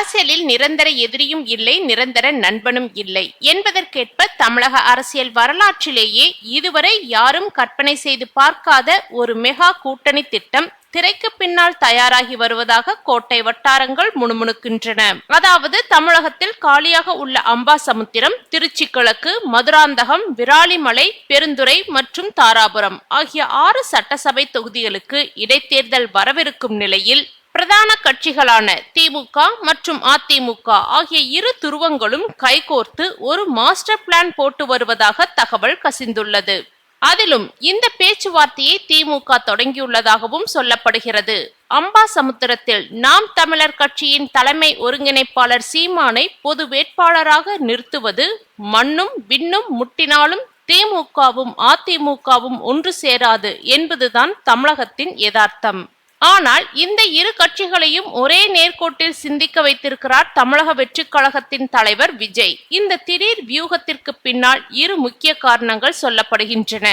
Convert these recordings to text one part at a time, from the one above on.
அரசியலில் நிரந்தர எதிரியும் இல்லை, நிரந்தர நண்பனும் இல்லை என்பதற்கேற்ப தமிழக அரசியல் வரலாற்றிலேயே இதுவரை யாரும் கற்பனை செய்து பார்க்காத ஒரு மெகா கூட்டணி திட்டம் திரைக்கு பின்னால் தயாராகி வருவதாக கோட்டை வட்டாரங்கள் முணுமுணுக்கின்றன. அதாவது தமிழகத்தில் காலியாக உள்ள அம்பாசமுத்திரம், திருச்சி கிழக்கு, மதுராந்தகம், விராலிமலை, பெருந்துறை மற்றும் தாராபுரம் ஆகிய 6 சட்டசபை தொகுதிகளுக்கு இடைத்தேர்தல் வரவிருக்கும் நிலையில் பிரதான கட்சிகளான திமுக மற்றும் அதிமுக ஆகிய இரு துருவங்களும் கைகோர்த்து ஒரு மாஸ்டர் பிளான் போட்டு வருவதாக தகவல் கசிந்துள்ளது. அதிலும் இந்த பேச்சுவார்த்தையை திமுக தொடங்கியுள்ளதாகவும் சொல்லப்படுகிறது. அம்பாசமுத்திரத்தில் நாம் தமிழர் கட்சியின் தலைமை ஒருங்கிணைப்பாளர் சீமானை பொது வேட்பாளராக நிறுத்துவது மண்ணும் விண்ணும் முட்டினாலும் திமுகவும் அதிமுகவும் ஒன்று சேராது என்பதுதான் தமிழகத்தின் யதார்த்தம். ஆனால் இந்த இரு கட்சிகளையும் ஒரே நேர்கோட்டில் சிந்திக்க வைத்திருக்கிறார் தமிழக வெற்றிக் கழகத்தின் தலைவர் விஜய். இந்த திடீர் வியூகத்திற்கு பின்னால் 2 முக்கிய காரணங்கள் சொல்லப்படுகின்றன.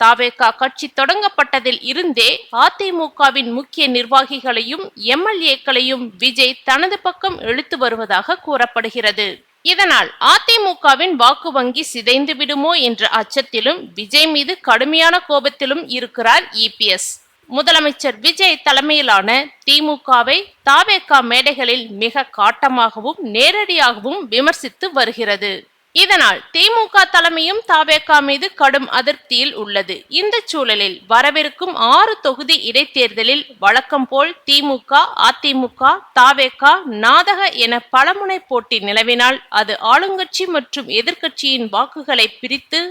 தவேகா கட்சி தொடங்கப்பட்டதில் இருந்தே அதிமுகவின் முக்கிய நிர்வாகிகளையும் எம்எல்ஏக்களையும் விஜய் தனது பக்கம் இழுத்து வருவதாக கூறப்படுகிறது. இதனால் அதிமுகவின் வாக்கு வங்கி சிதைந்து விடுமோ என்ற அச்சத்திலும் விஜய் மீது கடுமையான கோபத்திலும் இருக்கிறார் இபிஎஸ். முதலமைச்சர் விஜய் தலைமையிலான திமுகவை தவேகா மேடைகளில் மிக காட்டமாகவும் நேரடியாகவும் விமர்சித்து வருகிறது. இதனால் திமுக தலைமையும் தவேகா மீது கடும் அதிருப்தியில் உள்ளது. இந்த சூழலில் வரவிருக்கும் 6 தொகுதி இடைத்தேர்தலில் வழக்கம் போல் திமுக, அதிமுக, தவேகா, நாதக என பலமுனை போட்டி நிலவினால் அது ஆளுங்கட்சி மற்றும் எதிர்க்கட்சியின் வாக்குகளை பிரித்து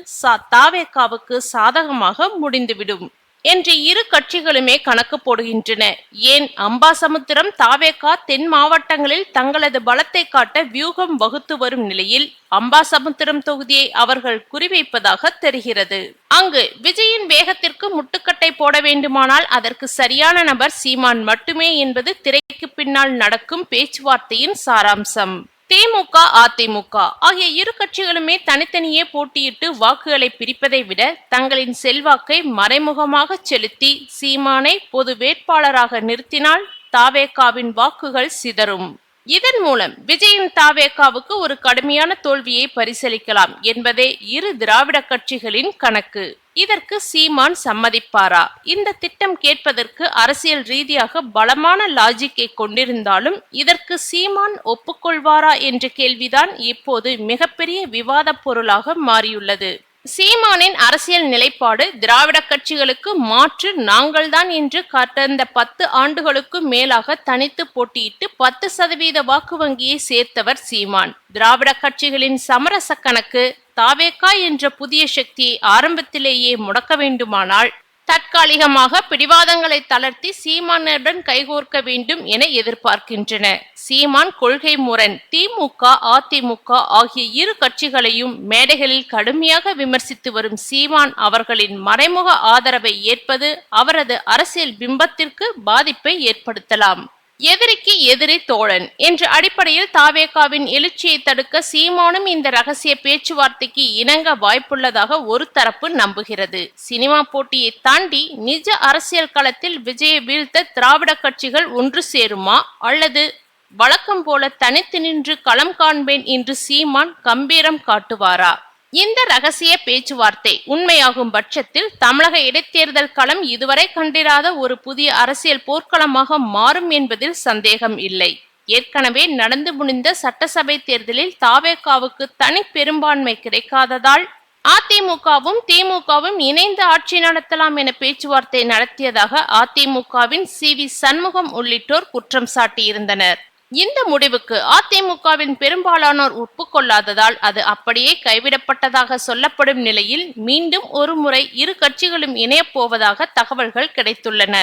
தவேகாவுக்கு சாதகமாக முடிந்துவிடும் என்று இரு கட்சிகளுமே கணக்கு போடுகின்றன. ஏன் அம்பாசமுத்திரம், தவேகா தென் மாவட்டங்களில் தங்களது பலத்தை காட்ட வியூகம் வகுத்து வரும் நிலையில் அம்பாசமுத்திரம் தொகுதியை அவர்கள் குறிவைப்பதாக தெரிகிறது. அங்கு விஜயின் வேகத்திற்கு முட்டுக்கட்டை போட வேண்டுமானால் அதற்கு சரியான நபர் சீமான் மட்டுமே என்பது திரைக்கு பின்னால் நடக்கும் பேச்சுவார்த்தையின் சாராம்சம். திமுக, அதிமுக ஆகிய இரு கட்சிகளுமே தனித்தனியே போட்டியிட்டு வாக்குகளை பிரிப்பதை விட தங்களின் செல்வாக்கை மறைமுகமாக செலுத்தி சீமானை பொது வேட்பாளராக நிறுத்தினால் தவேகாவின் வாக்குகள் சிதறும். இதன் மூலம் விஜயின் தவேகாவுக்கு ஒரு கடுமையான தோல்வியை பரிசீலிக்கலாம் என்பதே இரு திராவிட கட்சிகளின் கணக்கு. இதற்கு சீமான் சம்மதிப்பாரா? இந்த திட்டம் கேட்பதற்கு அரசியல் ரீதியாக பலமான லாஜிக்கை கொண்டிருந்தாலும் இதற்கு சீமான் ஒப்புக்கொள்வாரா என்ற கேள்விதான் இப்போது மிகப்பெரிய விவாத பொருளாக மாறியுள்ளது. சீமானின் அரசியல் நிலைப்பாடு திராவிட கட்சிகளுக்கு மாற்று நாங்கள்தான் என்று கடந்த 10 ஆண்டுகளுக்கு மேலாக தனித்து போட்டியிட்டு 10% வாக்கு வங்கியை சேர்த்தவர் சீமான். திராவிட கட்சிகளின் சமரச கணக்கு தவேகா என்ற புதிய சக்தியை ஆரம்பத்திலேயே முடக்க வேண்டுமானால் தற்காலிகமாக பிடிவாதங்களை தளர்த்தி சீமானுடன் கைகோர்க்க வேண்டும் என எதிர்பார்க்கின்றன. சீமான் கொள்கை முரண். திமுக, அதிமுக ஆகிய இரு கட்சிகளையும் மேடைகளில் கடுமையாக விமர்சித்து வரும் சீமான் அவர்களின் மறைமுக ஆதரவை ஏற்பது அவரது அரசியல் பிம்பத்திற்கு பாதிப்பை ஏற்படுத்தலாம். எதிரிக்கு எதிரி தோழன் என்ற அடிப்படையில் தவேகாவின் எழுச்சியை தடுக்க சீமானும் இந்த ரகசிய பேச்சுவார்த்தைக்கு இணங்க வாய்ப்புள்ளதாக ஒரு தரப்பு நம்புகிறது. சினிமா போட்டியை தாண்டி நிஜ அரசியல் களத்தில் விஜயை வீழ்த்த திராவிட கட்சிகள் ஒன்று சேருமா அல்லது வழக்கம் போல தனித்து நின்று களம் காண்பேன் என்று சீமான் கம்பீரம் காட்டுவாரா? இந்த ரகசிய பேச்சுவார்த்தை உண்மையாகும் பட்சத்தில் தமிழக இடைத்தேர்தல் களம் இதுவரை கண்டிராத ஒரு புதிய அரசியல் போர்க்களமாக மாறும் என்பதில் சந்தேகம் இல்லை. ஏற்கனவே நடந்து முடிந்த சட்டசபை தேர்தலில் தவேகாவுக்கு தனி பெரும்பான்மை கிடைக்காததால் அதிமுகவும் திமுகவும் இணைந்து ஆட்சி நடத்தலாம் என பேச்சுவார்த்தை நடத்தியதாக அதிமுகவின் சி.வி. சண்முகம் உள்ளிட்டோர் குற்றம் சாட்டியிருந்தனர். இந்த முடிவுக்கு அதிமுகவின் பெரும்பாலானோர் ஒப்புக்கொள்ளாததால் அது அப்படியே கைவிடப்பட்டதாக சொல்லப்படும் நிலையில் மீண்டும் ஒரு முறை இரு கட்சிகளும் இணையப் போவதாக தகவல்கள் கிடைத்துள்ளன.